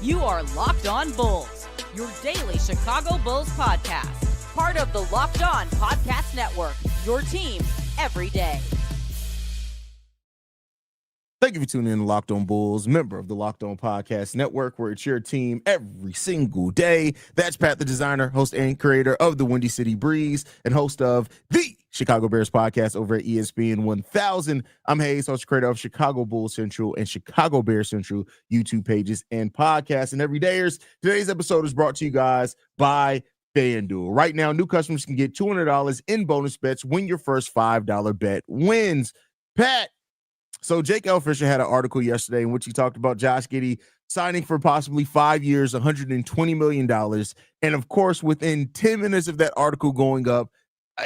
You are Locked On Bulls, your daily Chicago Bulls podcast. Part of the Locked On Podcast Network, your team every day. Thank you for tuning in to Locked On Bulls, member of the Locked On Podcast Network, where it's your team every single day. That's Pat, the designer, host and creator of the Windy City Breeze, and host of the Chicago Bears podcast over at ESPN 1000. I'm Haize, host and creator of Chicago Bulls Central and Chicago Bears Central YouTube pages and podcasts. And everydayers, today's episode is brought to you guys by FanDuel. Right now, new customers can get $200 in bonus bets when your first $5 bet wins. Pat, so Jake L. Fisher had an article yesterday in which he talked about Josh Giddey signing for possibly 5 years, $120 million. And of course, within 10 minutes of that article going up,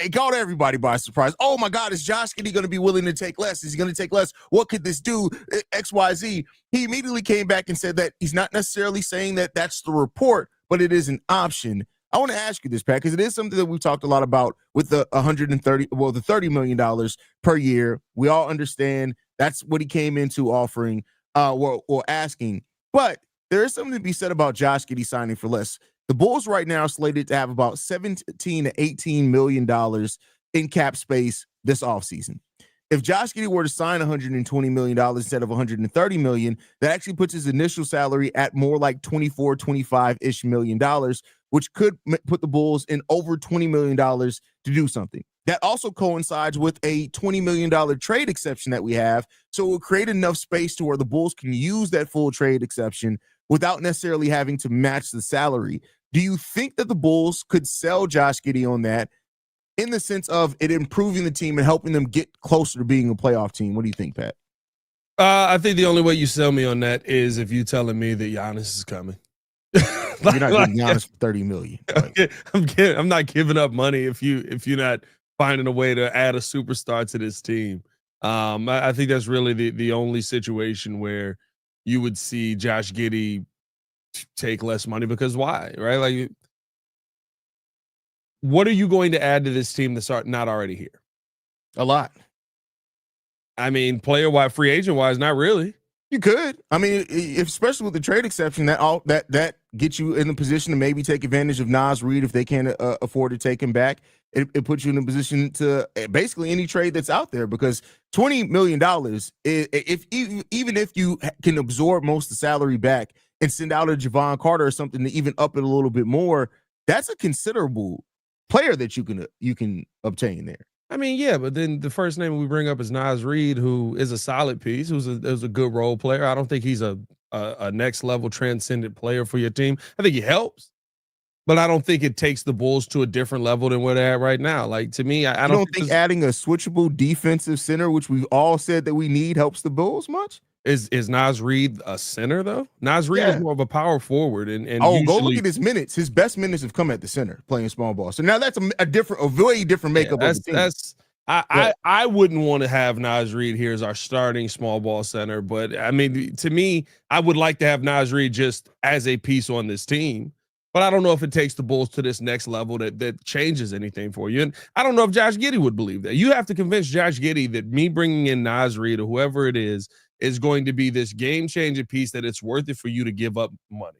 it caught everybody by surprise. Oh my God, is Josh Giddey going to be willing to take less? Is he going to take less? What could this do? XYZ. He immediately came back and said that he's not necessarily saying that that's the report, but it is an option. I want to ask you this, Pat, because it is something that we've talked a lot about with the $30 million per year. We all understand that's what he came into offering or asking. But there is something to be said about Josh Giddey signing for less. The Bulls right now are slated to have about $17 to $18 million in cap space this offseason. If Josh Giddey were to sign $120 million instead of $130 million, that actually puts his initial salary at more like $25-ish million, which could put the Bulls in over $20 million to do something. That also coincides with a $20 million trade exception that we have, so it will create enough space to where the Bulls can use that full trade exception without necessarily having to match the salary. Do you think that the Bulls could sell Josh Giddey on that in the sense of it improving the team and helping them get closer to being a playoff team? What do you think, Pat? I think the only way you sell me on that is if you're telling me that Giannis is coming. You're not getting Giannis for $30 million. I'm not giving up money if you're not finding a way to add a superstar to this team. I think that's really the only situation where you would see Josh Giddey take less money, because why, right? Like, what are you going to add to this team that's not already here? A lot. I mean, player-wise, free agent-wise, not really. You could. I mean, especially with the trade exception, that gets you in the position to maybe take advantage of Naz Reid if they can't afford to take him back. It puts you in a position to basically any trade that's out there, because $20 million, even if you can absorb most of the salary back and send out a Javon Carter or something to even up it a little bit more, that's a considerable player that you can obtain there. I mean, yeah, but then the first name we bring up is Naz Reid, who is a solid piece, who's a good role player. I don't think he's a next level transcendent player for your team. I think he helps, but I don't think it takes the Bulls to a different level than where they're at right now. Like, to me, I don't think adding a switchable defensive center, which we've all said that we need, helps the Bulls much. Is Naz Reid a center though? Naz Reid is more of a power forward, and usually, go look at his minutes. His best minutes have come at the center, playing small ball. So now that's a way different makeup of the team. I wouldn't want to have Naz Reid here as our starting small ball center, but I mean, to me, I would like to have Naz Reid just as a piece on this team. But I don't know if it takes the Bulls to this next level that changes anything for you. And I don't know if Josh Giddey would believe that. You have to convince Josh Giddey that me bringing in Naz Reid or whoever it is going to be this game-changing piece that it's worth it for you to give up money.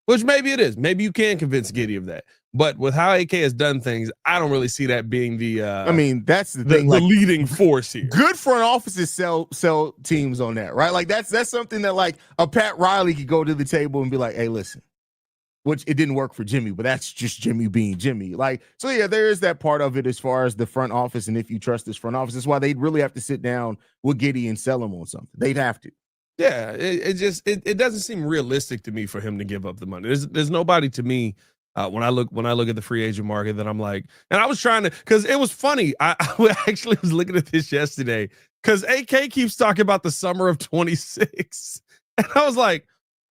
Which maybe it is. Maybe you can convince Giddey of that. But with how AK has done things, I don't really see that being that's the thing. The leading force here. Good front offices sell teams on that, right? Like that's something that like a Pat Riley could go to the table and be like, hey, listen. Which it didn't work for Jimmy, but that's just Jimmy being Jimmy. Like, so yeah, there is that part of it as far as the front office, and if you trust this front office, that's why they'd really have to sit down with Giddey and sell him on something. They'd have to. Yeah, it doesn't seem realistic to me for him to give up the money. There's nobody to me when I look at the free agent market that I'm like, and I was trying to, because it was funny. I actually was looking at this yesterday because AK keeps talking about the summer of 26, and I was like,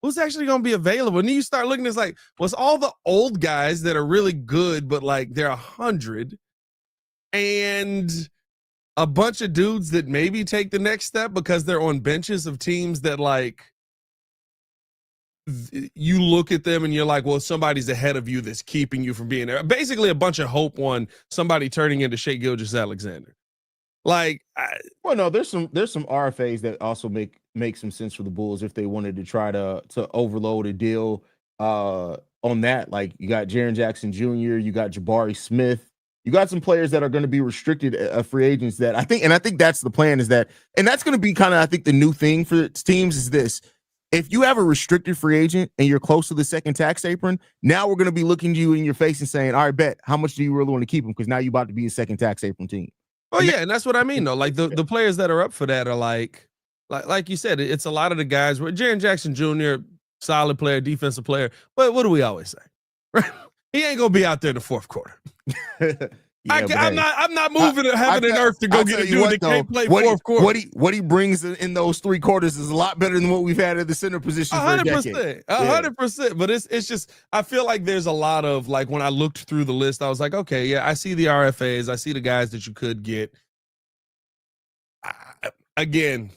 who's actually going to be available? And then you start looking, it's like, it's all the old guys that are really good, but like they're 100, and a bunch of dudes that maybe take the next step because they're on benches of teams that like you look at them and you're like, well, somebody's ahead of you that's keeping you from being there. Basically a bunch of hope on somebody turning into Shai Gilgeous-Alexander. Like, well, no, there's some RFAs that also make make some sense for the Bulls if they wanted to try to overload a deal on that. Like, you got Jaren Jackson Jr., you got Jabari Smith, you got some players that are going to be restricted free agents that I think that's the plan, is that, and that's going to be kind of, I think, the new thing for teams is this. If you have a restricted free agent and you're close to the second tax apron, now we're going to be looking you in your face and saying, all right, bet, how much do you really want to keep him? Because now you're about to be a second tax apron team. Oh, yeah, and that's what I mean, though. Like, the players that are up for that are like you said, it's a lot of the guys where Jaren Jackson Jr., solid player, defensive player. But what do we always say? Right? He ain't going to be out there in the fourth quarter. I'm not moving heaven and earth to go get a dude that can't play fourth quarter. What he brings in those 3 quarters is a lot better than what we've had at the center position for a decade. 100%. But it's just, I feel like there's a lot of, like, when I looked through the list, I was like, okay, yeah, I see the RFAs, I see the guys that you could get. Again,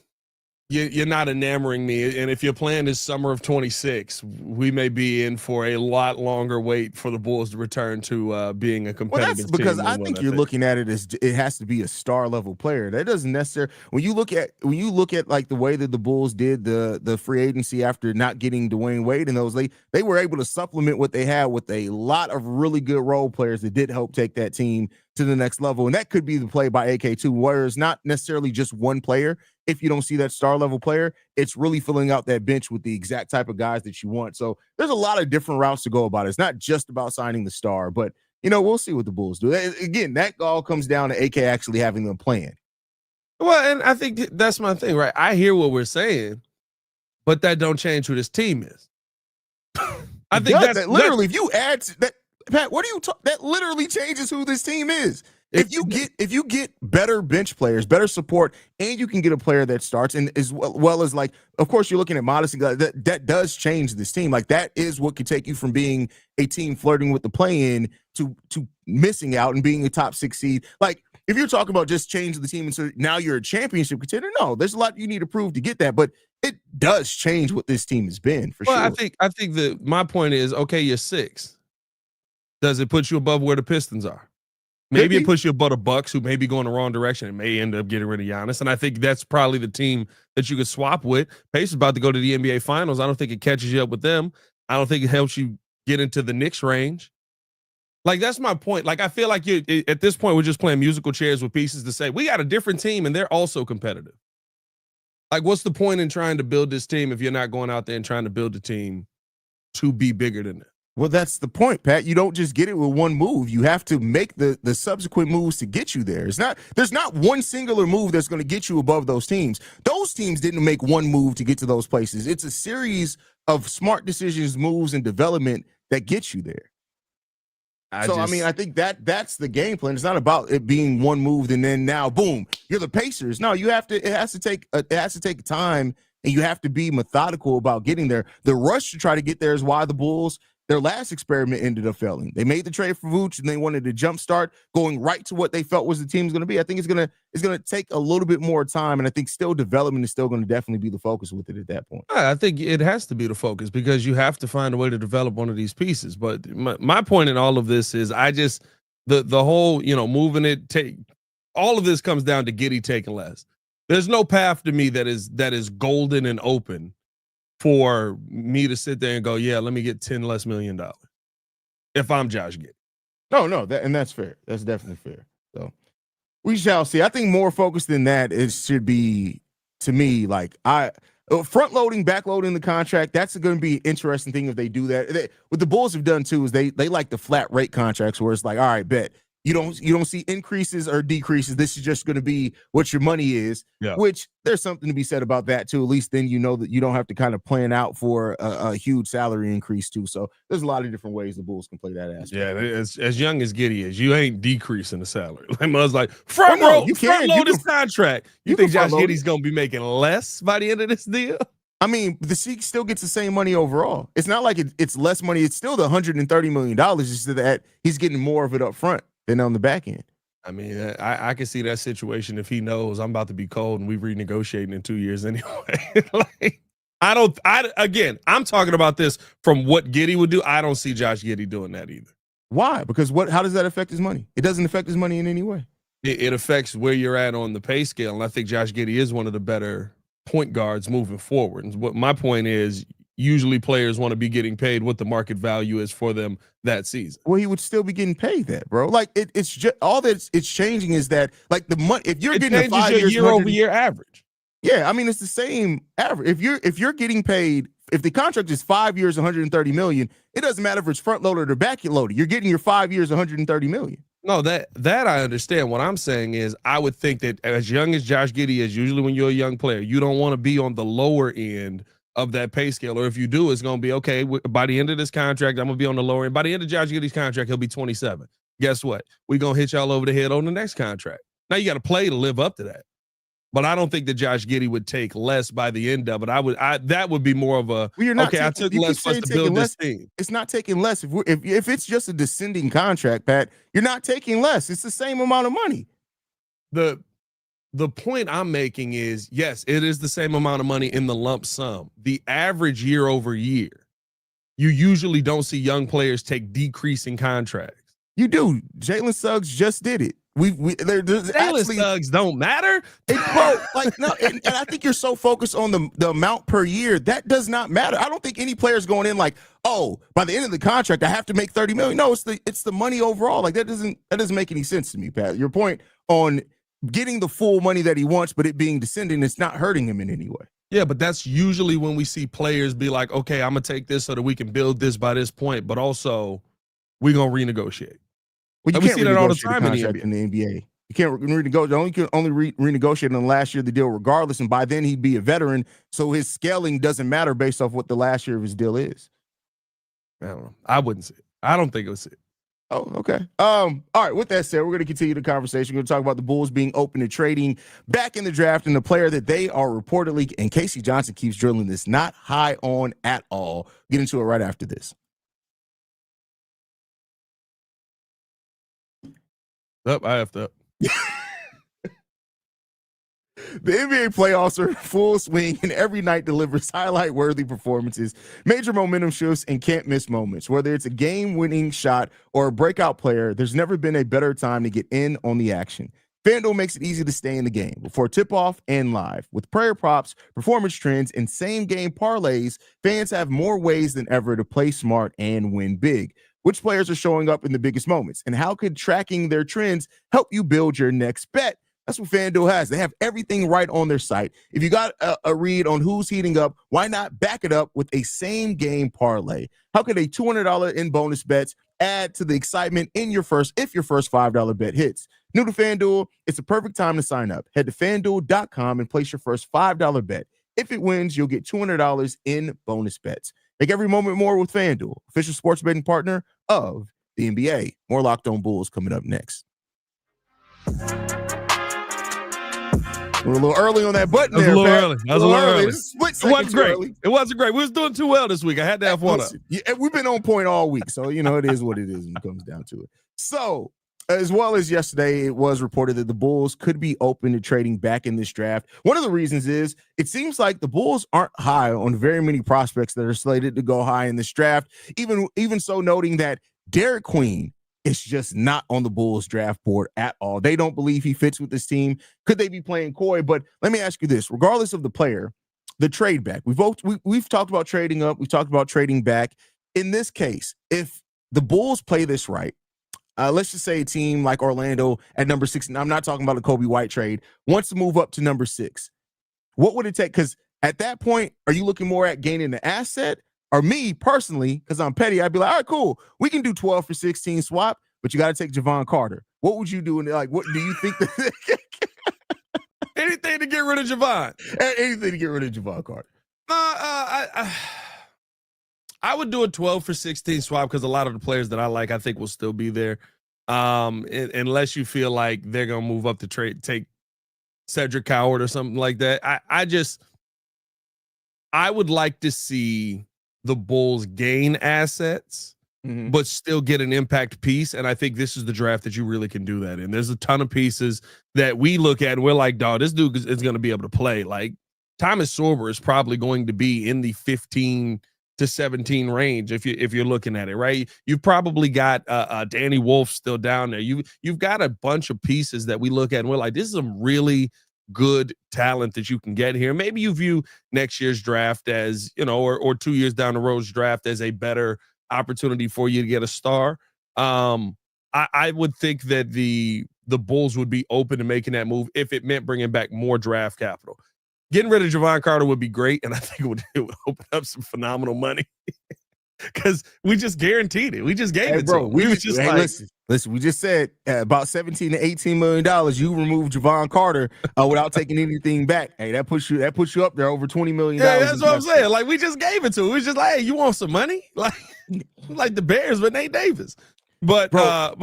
you're not enamoring me, and if your plan is summer of 26, we may be in for a lot longer wait for the Bulls to return to being a competitive team. Well, that's because I think you're looking at it as it has to be a star level player. That doesn't necessarily, when you look at like the way that the Bulls did the free agency after not getting Dwayne Wade and those, they were able to supplement what they had with a lot of really good role players that did help take that team to the next level. And that could be the play by AK2, where it's not necessarily just one player. If you don't see that star level player, it's really filling out that bench with the exact type of guys that you want. So there's a lot of different routes to go about it. It's not just about signing the star, but, we'll see what the Bulls do. Again, that all comes down to AK actually having them plan. Well, and I think that's my thing, right? I hear what we're saying, but that don't change who this team is. I think that's literally, if you add that, Pat, what are you talking? That literally changes who this team is. If you get better bench players, better support, and you can get a player that starts, and as well as, like, of course, you're looking at modesty, that does change this team. Like, that is what could take you from being a team flirting with the play-in to missing out and being a top 6 seed. Like, if you're talking about just changing the team and so now you're a championship contender, no, there's a lot you need to prove to get that, but it does change what this team has been for sure. I think that my point is, okay, you're 6. Does it put you above where the Pistons are? Maybe it puts you above the Bucks, who may be going the wrong direction and may end up getting rid of Giannis. And I think that's probably the team that you could swap with. Pacers about to go to the NBA Finals. I don't think it catches you up with them. I don't think it helps you get into the Knicks range. Like, that's my point. Like, I feel like at this point, we're just playing musical chairs with pieces to say, we got a different team and they're also competitive. Like, what's the point in trying to build this team if you're not going out there and trying to build a team to be bigger than that? Well, that's the point, Pat. You don't just get it with one move. You have to make the subsequent moves to get you there. There's not one singular move that's going to get you above those teams. Those teams didn't make one move to get to those places. It's a series of smart decisions, moves, and development that gets you there. I think that's the game plan. It's not about it being one move and then now, boom, you're the Pacers. No, it has to take time, and you have to be methodical about getting there. The rush to try to get there is why the Bulls, their last experiment ended up failing. They made the trade for Vooch, and they wanted to jumpstart going right to what they felt was the team's going to be. I think it's going to take a little bit more time, and I think still development is still going to definitely be the focus with it at that point. I think it has to be the focus because you have to find a way to develop one of these pieces. But my point in all of this is the whole, moving it, all of this comes down to Giddey taking less. There's no path to me that is golden and open for me to sit there and go, yeah, let me get $10 less million if I'm Josh Giddey. No, that's fair. That's definitely fair. So we shall see. I think more focused than that, it should be, to me, like front loading, back loading the contract. That's going to be an interesting thing if they do that. What the Bulls have done too is they like the flat rate contracts where it's like, all right, bet. You don't see increases or decreases. This is just going to be what your money is, which there's something to be said about that too. At least then you know that you don't have to kind of plan out for a huge salary increase too. So there's a lot of different ways the Bulls can play that aspect. Yeah, as young as Giddey is, you ain't decreasing the salary. Like Muzz, like front load this contract. You think Josh Giddey's going to be making less by the end of this deal? I mean, the Sheik still gets the same money overall. It's not like it's less money. It's still the $130 million. It's just that he's getting more of it up front than on the back end. I mean, I can see that situation if he knows I'm about to be cold and we renegotiating in 2 years anyway. I'm talking about this from what Giddey would do. I don't see Josh Giddey doing that either. Why? Because how does that affect his money? It doesn't affect his money in any way. It affects where you're at on the pay scale. And I think Josh Giddey is one of the better point guards moving forward. And what my point is, usually players want to be getting paid what the market value is for them that season. Well, he would still be getting paid that, bro. Like it's just all that it's changing is that like the money. If you're getting a 5 years year-over-year average, yeah, I mean it's the same average. If you're getting paid, if the contract is 5 years, 130 million, it doesn't matter if it's front loaded or back loaded. You're getting your 5 years, 130 million. No, that I understand. What I'm saying is, I would think that as young as Josh Giddey is, usually when you're a young player, you don't want to be on the lower end of that pay scale. Or if you do, it's going to be, okay, by the end of this contract, I'm going to be on the lower end. By the end of Josh Giddey's contract, he'll be 27. Guess what? We're going to hit y'all over the head on the next contract. Now you got to play to live up to that. But I don't think that Josh Giddey would take less by the end of it. That would be more of a, I took less for us to build this team. It's not taking less. If it's just a descending contract, Pat, you're not taking less. It's the same amount of money. The point I'm making is, yes, it is the same amount of money in the lump sum. The average year over year, you usually don't see young players take decreasing contracts. You do. Jalen Suggs just did it. Jalen Suggs don't matter, bro. Like no, and I think you're so focused on the amount per year that does not matter. I don't think any player's going in like, oh, by the end of the contract I have to make 30 million. No, it's the money overall. Like that doesn't make any sense to me, Pat. Your point on getting the full money that he wants, but it being descending, it's not hurting him in any way. Yeah, but that's usually when we see players be like, okay, I'm gonna take this so that we can build this by this point, but also we're gonna renegotiate. Well, you can't see that all the time in the NBA. You can't renegotiate. You can only renegotiate in the last year of the deal, regardless. And by then, he'd be a veteran, so his scaling doesn't matter based off what the last year of his deal is. I don't know. I wouldn't say it. I don't think it was it. Oh, okay. All right. With that said, we're going to continue the conversation. We're going to talk about the Bulls being open to trading back in the draft and the player that they are reportedly, and Casey Johnson keeps drilling this, not high on at all. Get into it right after this. I have to. The NBA playoffs are in full swing, and every night delivers highlight-worthy performances, major momentum shifts, and can't-miss moments. Whether it's a game-winning shot or a breakout player, there's never been a better time to get in on the action. FanDuel makes it easy to stay in the game before tip-off and live. With player props, performance trends, and same-game parlays, fans have more ways than ever to play smart and win big. Which players are showing up in the biggest moments, and how could tracking their trends help you build your next bet? That's what FanDuel has. They have everything right on their site. If you got a read on who's heating up, why not back it up with a same-game parlay? How could a $200 in bonus bets add to the excitement if your first $5 bet hits? New to FanDuel, it's a perfect time to sign up. Head to FanDuel.com and place your first $5 bet. If it wins, you'll get $200 in bonus bets. Make every moment more with FanDuel, official sports betting partner of the NBA. More Locked On Bulls coming up next. We're a little early on that button there, Pat. That was a little early. It wasn't great. It wasn't great. We was doing too well this week. I had to have one up. Yeah, we've been on point all week, so it is what it is when it comes down to it. So, as well as yesterday, it was reported that the Bulls could be open to trading back in this draft. One of the reasons is it seems like the Bulls aren't high on very many prospects that are slated to go high in this draft. Even so, noting that Derek Queen is just not on the Bulls draft board at all. They don't believe he fits with this team. Could they be playing coy? But let me ask you this: regardless of the player, the trade back. We've talked about trading up. We've talked about trading back. In this case, if the Bulls play this right. Let's just say a team like Orlando at number 6. I'm not talking about a Kobe White trade. Wants to move up to number 6. What would it take? Because at that point, are you looking more at gaining the asset? Or me personally, because I'm petty, I'd be like, all right, cool. We can do 12 for 16 swap, but you got to take Javon Carter. What would you do? What do you think? Anything to get rid of Javon. Anything to get rid of Javon Carter. I would do a 12 for 16 swap because a lot of the players that I like, I think will still be there. Unless you feel like they're going to move up to take Cedric Howard or something like that. I would like to see the Bulls gain assets, but still get an impact piece. And I think this is the draft that you really can do that in. There's a ton of pieces that we look at and we're like, dog, this dude is going to be able to play. Like Thomas Sorber is probably going to be in the 15 to 17 range if you're looking at it, right? You've probably got Danny Wolf still down there. You've got a bunch of pieces that we look at and we're like, this is some really good talent that you can get here. Maybe you view next year's draft as, or 2 years down the road's draft as a better opportunity for you to get a star. I would think that the Bulls would be open to making that move if it meant bringing back more draft capital. Getting rid of Javon Carter would be great, and I think it would open up some phenomenal money because we just guaranteed it. We just gave it to him. We was just listen. We just said about $17 to $18 million. You remove Javon Carter without taking anything back. Hey, that puts you up there over $20 million. Yeah, that's what I'm saying. Like, we just gave it to him. We was just like, hey, you want some money? Like the Bears with Nate Davis. But no,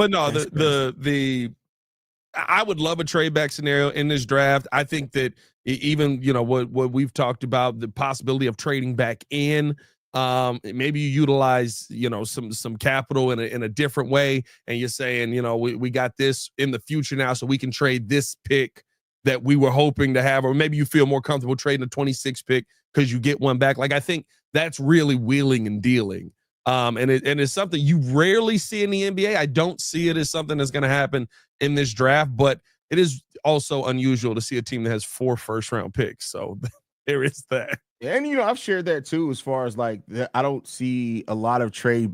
I would love a trade back scenario in this draft. I think that even, what we've talked about, the possibility of trading back in, maybe you utilize, some capital in a different way. And you're saying, we got this in the future now, so we can trade this pick that we were hoping to have, or maybe you feel more comfortable trading a 26 pick because you get one back. Like, I think that's really wheeling and dealing. And it's something you rarely see in the NBA. I don't see it as something that's going to happen in this draft, but it is also unusual to see a team that has 4 first-round picks. So there is that. And, I've shared that too, as far as I don't see a lot of trade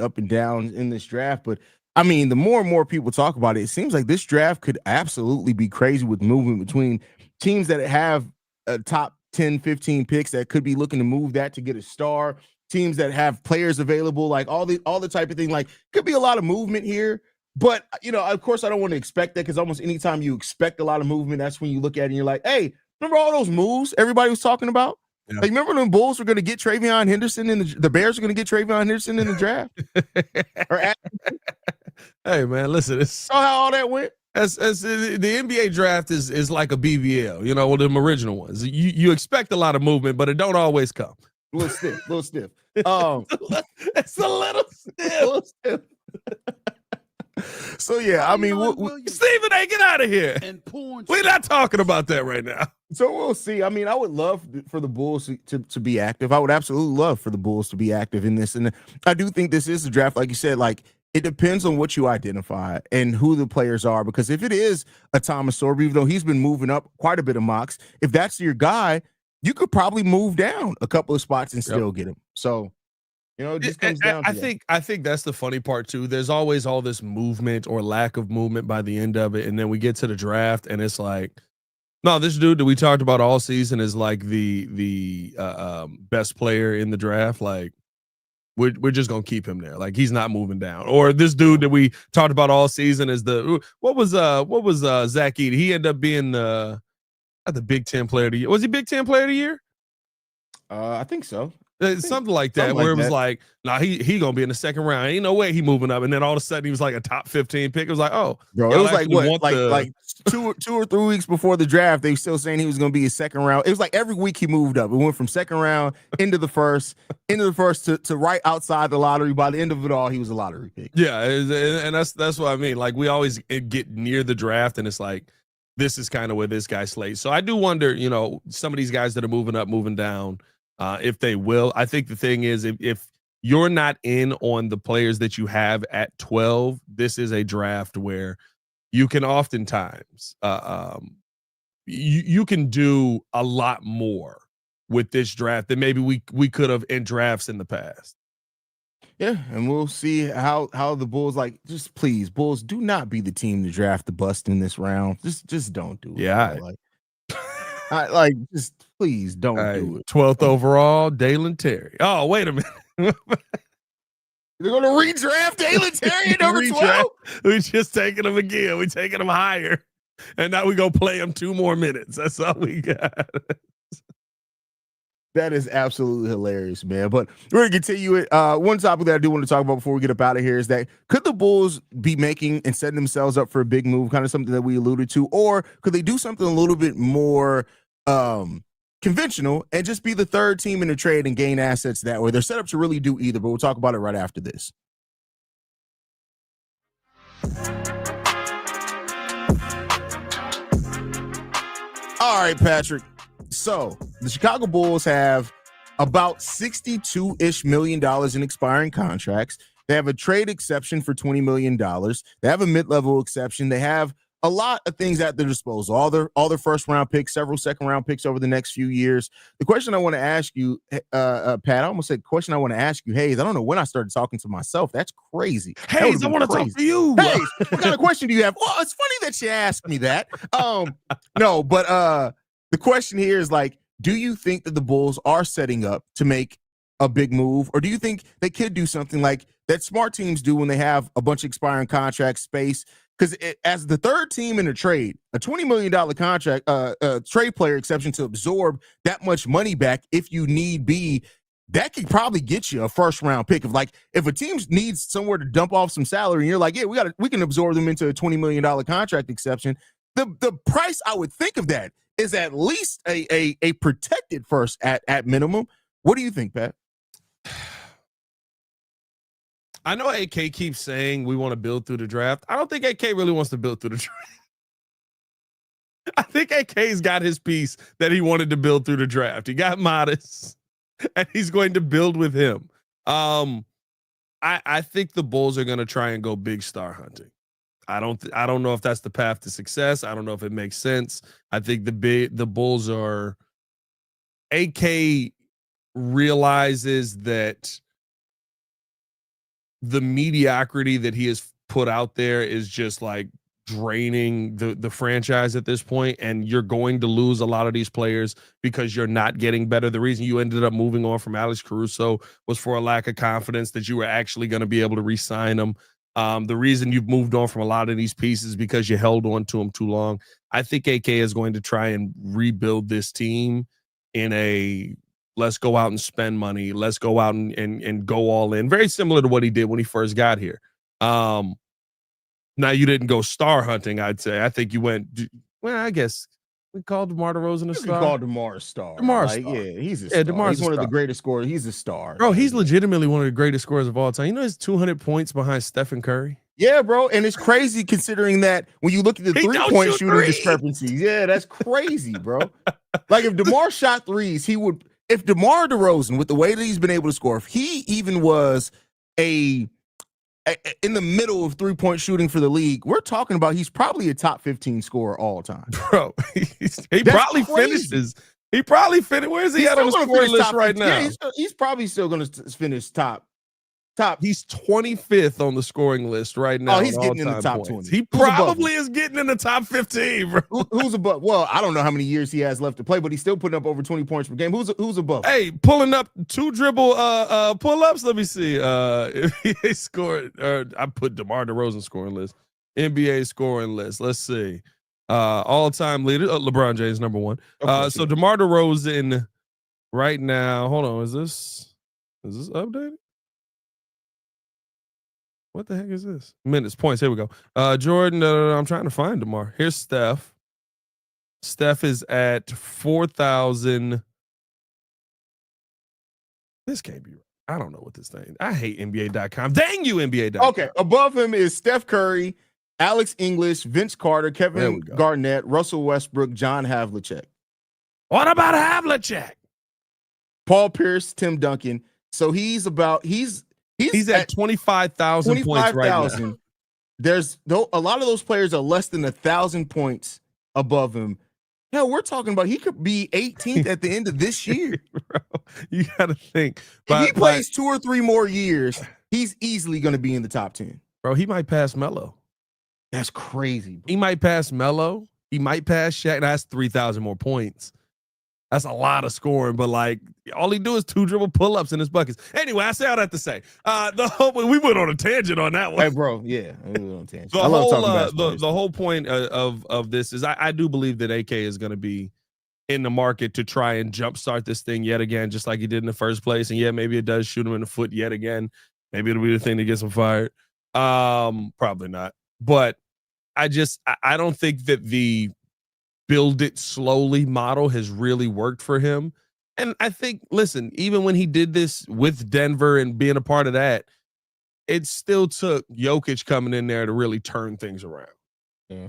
up and down in this draft. But I mean, the more and more people talk about it, it seems like this draft could absolutely be crazy with movement between teams that have a top 10, 15 picks that could be looking to move that to get a star. Teams that have players available, like all the type of thing, like could be a lot of movement here. But, of course, I don't want to expect that, because almost anytime you expect a lot of movement, that's when you look at it and you're like, hey, remember all those moves everybody was talking about? Yeah. Like, remember when the Bulls were going to get Travion Henderson and the Bears were going to get Travion Henderson in the draft? Hey, man, listen. Saw how all that went? As the NBA draft is like a BBL, with them original ones. You expect a lot of movement, but it don't always come. A little stiff. It's a little stiff. So yeah, I mean, Stephen A, get out of here. We're not talking about that right now. So we'll see. I mean, I would love for the Bulls to be active. I would absolutely love for the Bulls to be active in this. And I do think this is a draft, like you said, like it depends on what you identify and who the players are. Because if it is a Thomas Sorber, even though he's been moving up quite a bit of mocks, if that's your guy, you could probably move down a couple of spots and still get him. So, it just comes down to I think that's the funny part too. There's always all this movement or lack of movement by the end of it, and then we get to the draft, and it's like, no, this dude that we talked about all season is like the best player in the draft. Like, we're just gonna keep him there. Like, he's not moving down. Or this dude that we talked about all season is what was Zach Edey? He ended up being the Big Ten Player of the Year. Was he Big Ten Player of the Year? I think so. Something like that, where it was like, nah, he gonna be in the second round. Ain't no way he moving up. And then all of a sudden he was like a top 15 pick. It was like, oh, bro, it was like what, like 2 or 3 weeks before the draft, they were still saying he was gonna be a second round. It was like every week he moved up. It went from second round into the first to right outside the lottery. By the end of it all, he was a lottery pick. Yeah, and that's what I mean. Like, we always get near the draft, and it's like, this is kind of where this guy slays. So I do wonder, some of these guys that are moving up, moving down, if they will. I think the thing is, if you're not in on the players that you have at 12, this is a draft where you can oftentimes you can do a lot more with this draft than maybe we could have in drafts in the past. Yeah, and we'll see how the Bulls, like, just please, Bulls, do not be the team to draft the bust in this round. Just don't do it. Yeah, just please don't do it. 12th overall, Dalen Terry. Oh, wait a minute. They're going to redraft Dalen Terry at number 12? We just taking him again. We taking him higher. And now we going to play him 2 more minutes. That's all we got. That is absolutely hilarious, man. But we're going to continue it. One topic that I do want to talk about before we get up out of here is that could the Bulls be making and setting themselves up for a big move, kind of something that we alluded to, or could they do something a little bit more conventional and just be the third team in the trade and gain assets that way? They're set up to really do either, but we'll talk about it right after this. All right, Patrick. So the Chicago Bulls have about $62-ish million in expiring contracts. They have a trade exception for $20 million. They have a mid-level exception. They have a lot of things at their disposal. All their first round picks, several second round picks over the next few years. The question I want to ask you, Pat, I almost said question I want to ask you, Haize. I don't know when I started talking to myself. That's crazy. Haize, I want to talk to you. Haize, what kind of question do you have? Well, it's funny that you asked me that. No, but the question here is like, do you think that the Bulls are setting up to make a big move, or do you think they could do something like that smart teams do when they have a bunch of expiring contract space? Because as the third team in a trade, a $20 million contract, trade player exception to absorb that much money back if you need be, that could probably get you a first round pick. Of like, if a team needs somewhere to dump off some salary, and you're like, yeah, we can absorb them into a $20 million contract exception. The price I would think of that is at least a protected first at minimum. What do you think, Pat? I know AK keeps saying we want to build through the draft. I don't think AK really wants to build through the draft. I think AK's got his piece that he wanted to build through the draft. He got Modest, and he's going to build with him. I think the Bulls are going to try and go big star hunting. I don't know if that's the path to success. I don't know if it makes sense. I think the Bulls are. AK realizes that the mediocrity that he has put out there is just like draining the franchise at this point, and you're going to lose a lot of these players because you're not getting better. The reason you ended up moving on from Alex Caruso was for a lack of confidence that you were actually going to be able to re-sign him. The reason you've moved on from a lot of these pieces is because you held on to them too long. I think AK is going to try and rebuild this team in a let's go out and spend money. Let's go out and go all in. Very similar to what he did when he first got here. Now, you didn't go star hunting, I'd say. I think you went, well, I guess we called DeMar DeRozan a star. We called DeMar a star. DeMar like, star. Yeah, he's a star. DeMar's he's one of the greatest scorers. He's a star. Bro, he's legitimately one of the greatest scorers of all time. You know, he's 200 points behind Stephen Curry. Yeah, bro. And it's crazy considering that when you look at the three-point shooting discrepancies. Yeah, that's crazy, bro. Like if DeMar shot threes, he would. If DeMar DeRozan, with the way that he's been able to score, if he even was in the middle of three-point shooting for the league, we're talking about he's probably a top 15 scorer all time. Bro, he probably finishes. He probably finished. Where is he at on the scoring list right now? Yeah, he's probably still going to finish top. He's 25th on the scoring list right now. Oh, he's getting in the top 20. He probably is getting in the top 15, bro. Who's above? Well, I don't know how many years he has left to play, but he's still putting up over 20 points per game. Who's above? Hey, pulling up 2 dribble pull-ups. Let me see. If he scored, I put DeMar DeRozan scoring list. NBA scoring list. Let's see. All-time leader, LeBron James, number 1. So DeMar DeRozan right now. Hold on, is this updated? What the heck is this? Minutes, points. Here we go. Jordan, I'm trying to find DeMar. Here's Steph. Steph is at 4,000. This can't be right. I don't know what this thing. I hate NBA.com. Dang you, NBA.com. Okay, above him is Steph Curry, Alex English, Vince Carter, Kevin Garnett, Russell Westbrook, John Havlicek. What about Havlicek? Paul Pierce, Tim Duncan. So he's at 25,000 points right now. There's a lot of those players are less than 1,000 points above him. Hell, we're talking about he could be 18th at the end of this year. Bro, you got to think. If he plays 2 or 3 more years, he's easily going to be in the top 10. Bro, he might pass Melo. That's crazy. Bro. He might pass Melo. He might pass Shaq. That's 3,000 more points. That's a lot of scoring, but like all he do is 2 dribble pull-ups in his buckets. Anyway, I say all that to say, we went on a tangent on that one. Hey, bro, yeah, we went on a tangent. The whole point of this is I do believe that AK is going to be in the market to try and jumpstart this thing yet again, just like he did in the first place. And yeah, maybe it does shoot him in the foot yet again. Maybe it'll be the thing that gets him fired. Probably not. But I don't think that the build it slowly model has really worked for him. And I think, listen, even when he did this with Denver and being a part of that, it still took Jokic coming in there to really turn things around. Yeah.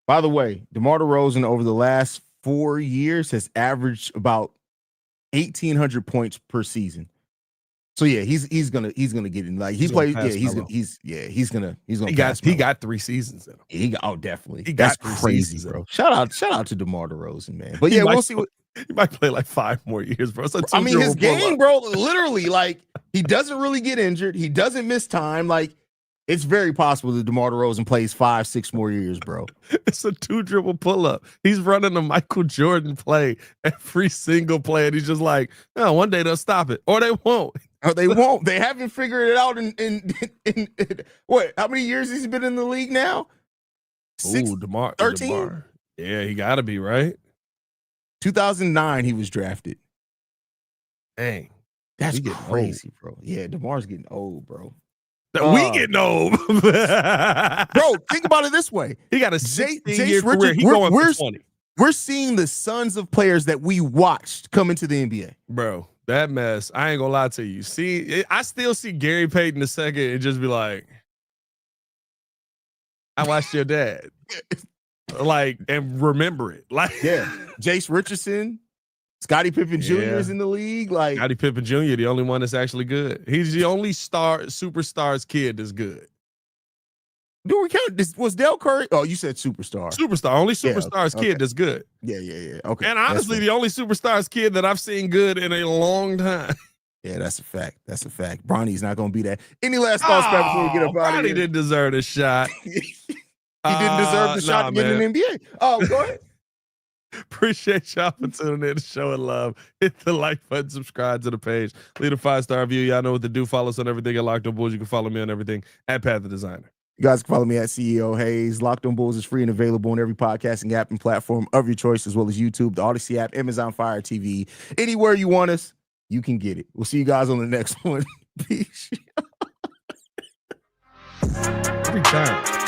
By the way, DeMar DeRozan over the last 4 years has averaged about 1,800 points per season. So yeah, he's gonna get in. Like he plays. Yeah, he's gonna. He got 3 seasons in him. Definitely. That's crazy, bro. Shout out to DeMar DeRozan, man. But yeah, we'll see what he might play like 5 more years, bro. So I mean, his game, bro. Literally, like he doesn't really get injured. He doesn't miss time. Like it's very possible that DeMar DeRozan plays 5-6 more years, bro. It's a 2-dribble pull-up. He's running a Michael Jordan play every single play, and he's just like, oh, one day they'll stop it, or they won't. Or they won't. They haven't figured it out in what? How many years he's been in the league now? Ooh, DeMar. 13? Yeah, he got to be, right? 2009, he was drafted. Dang. That's crazy, bro. Yeah, DeMar's getting old, bro. We getting old. Bro, think about it this way. He got a 16-year career. He's going for 20. We're seeing the sons of players that we watched come into the NBA. Bro, that mess, I ain't going to lie to you. See, I still see Gary Payton II and just be like, I watched your dad. Like, and remember it. Like, yeah. Jace Richardson, Scottie Pippen Jr. is in the league. Like Scottie Pippen Jr., the only one that's actually good. He's the only superstar's kid that's good. Do we count this? Was Del Curry? Oh, you said superstar. Superstar. Only superstar's kid that's good. Yeah. Okay. And honestly, the only superstar's kid that I've seen good in a long time. Yeah, that's a fact. That's a fact. Bronny's not going to be that. Any last thoughts, Pat, before we get up out of here? Bronny didn't deserve a shot. He didn't deserve the shot to get in the NBA. Oh, go ahead. Appreciate y'all for tuning in to Showing Love. Hit the like button, subscribe to the page, leave a 5-star review. Y'all know what to do. Follow us on everything at Locked On Bulls. You can follow me on everything at Pat the Designer. You guys can follow me at CEO Haize. Locked On Bulls is free and available on every podcasting app and platform of your choice, as well as YouTube, the Odyssey app, Amazon Fire TV. Anywhere you want us, you can get it. We'll see you guys on the next one. Peace. Every time.